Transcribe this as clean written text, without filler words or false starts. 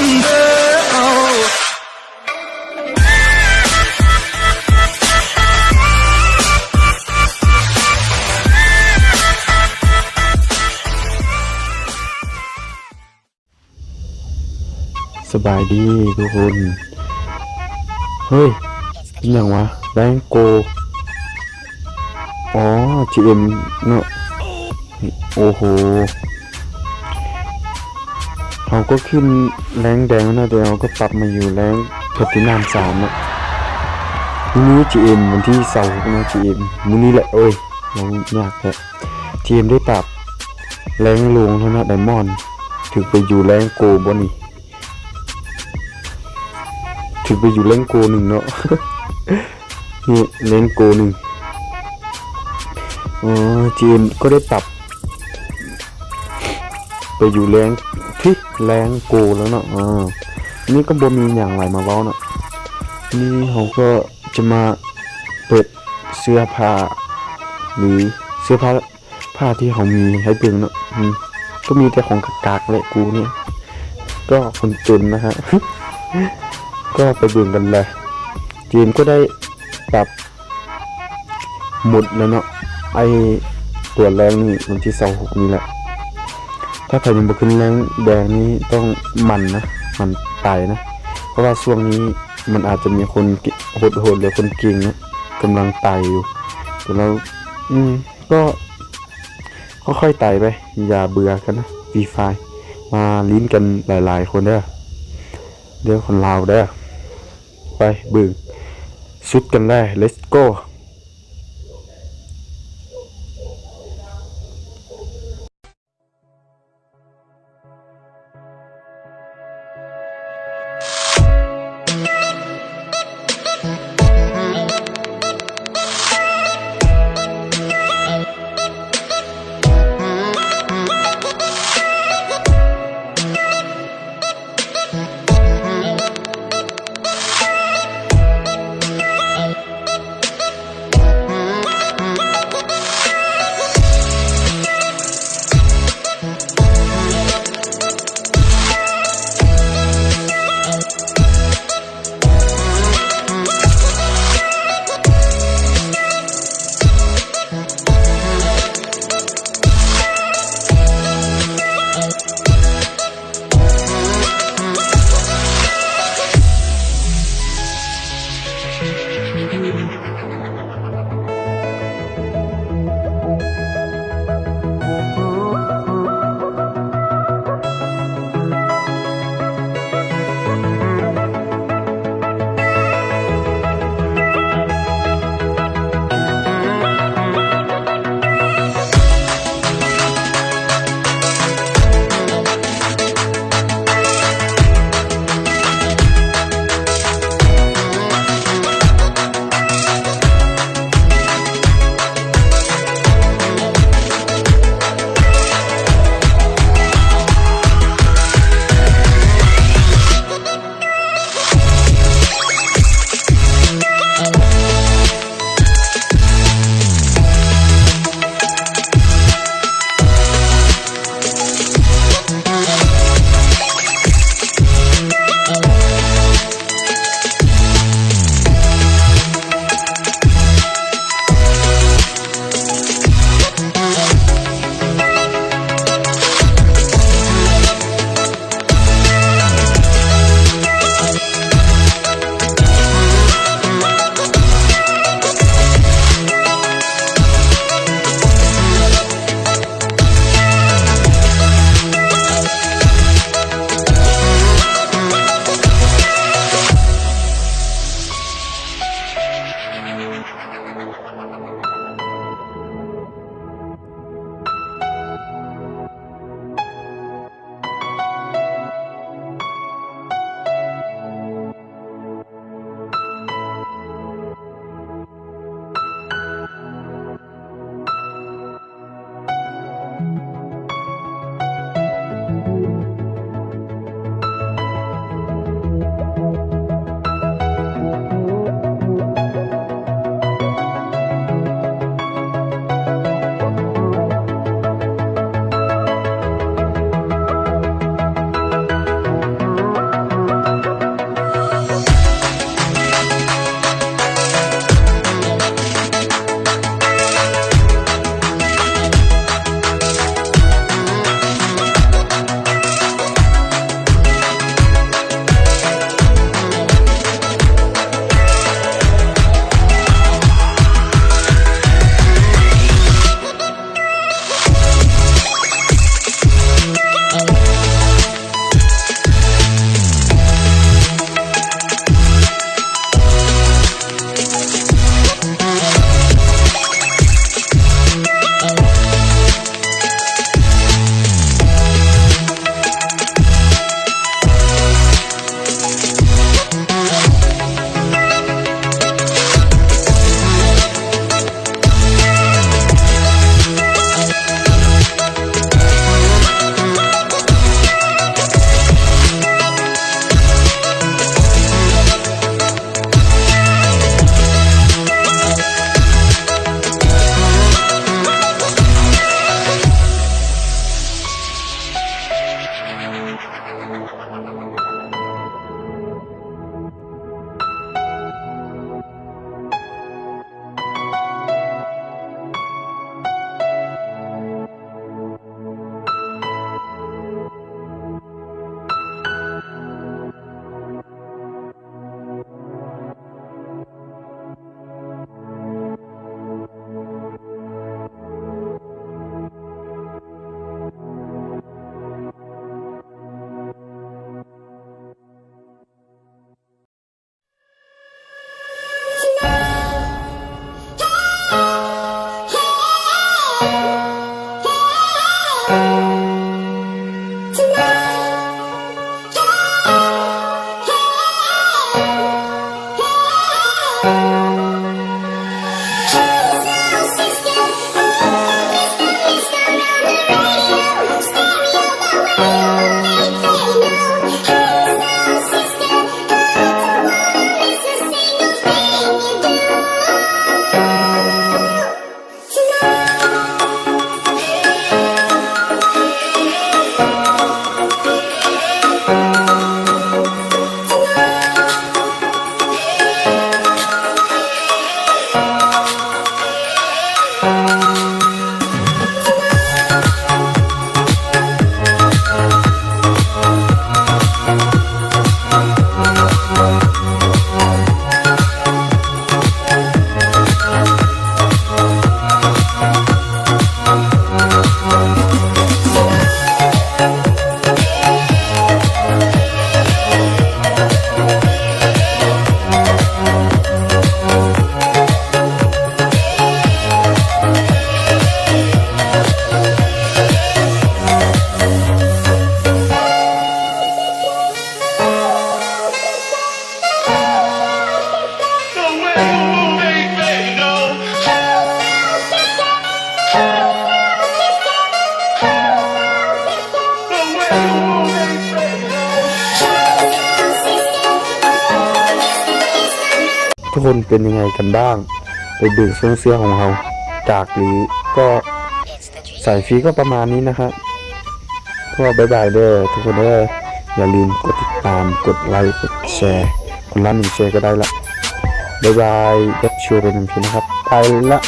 wonder. Oh. สบายดีทุกคนเฮ้ยอย่างวะแบงโกอ๋อ GM เนาะโอ้โหเขาก็ขึ้นแรงแดงนะแต่เราก็ปรับมาอยู่แรงแพลทินัม3อ่ะมื้อ GM วันที่26นะ GM มื้อนี้แหละเอ้ยเรายากแท้ GM ได้ปรับแรงลงเท่านั้นไดมอนด์ถึงไปอยู่แรงโกบ่นี่ถึงไปอยู่แรงโก1เนาะ นี่แรงโก1จีนก็ได้ปรับไปอยู่แรงที่แรงโกแล้วเนาะนี่ก็บ่มีอย่างไรมาเว้าเนาะนี่เขาก็จะมาเปิดเสื้อผ้าหรือเสื้อผ้าที่เขามีให้เบิ่งเนาะก็มีแต่ของกากๆแหละกูเนี่ยก็คนจนนะฮะ ก็ไปเบิ่งกันเลยจีนก็ได้ปรับหมดแล้วเนาะไอตัวแรงนี่วันที่26นี่แหละถ้าใครยังบ่ขึ้นแรงแดงนี้ต้องมันนะมันตายนะเพราะว่าช่วงนี้มันอาจจะมีคนโหดๆหรือคนเก่งนะกำลังตายอยู่แต่เราก็ค่อยๆตายไปอย่าเบื่อกันนะฟรีไฟมาลิ้นกันหลายๆคนเด้อคนลาวเด้อไปเบิ่งชุดกันได้ let's go คนเป็นยังไงกันบ้างไปดูเสื้อของเราจากหรือก็ใส่ฟรีก็ประมาณนี้นะครับก็บ๊ายบายเด้อทุกคนเด้ออย่าลืมกดติดตามกดไลค์กดแชร์คนละ1 แชร์ก็ได้ละบ๊ายบายยับชูเป็นพีนะครับไปละ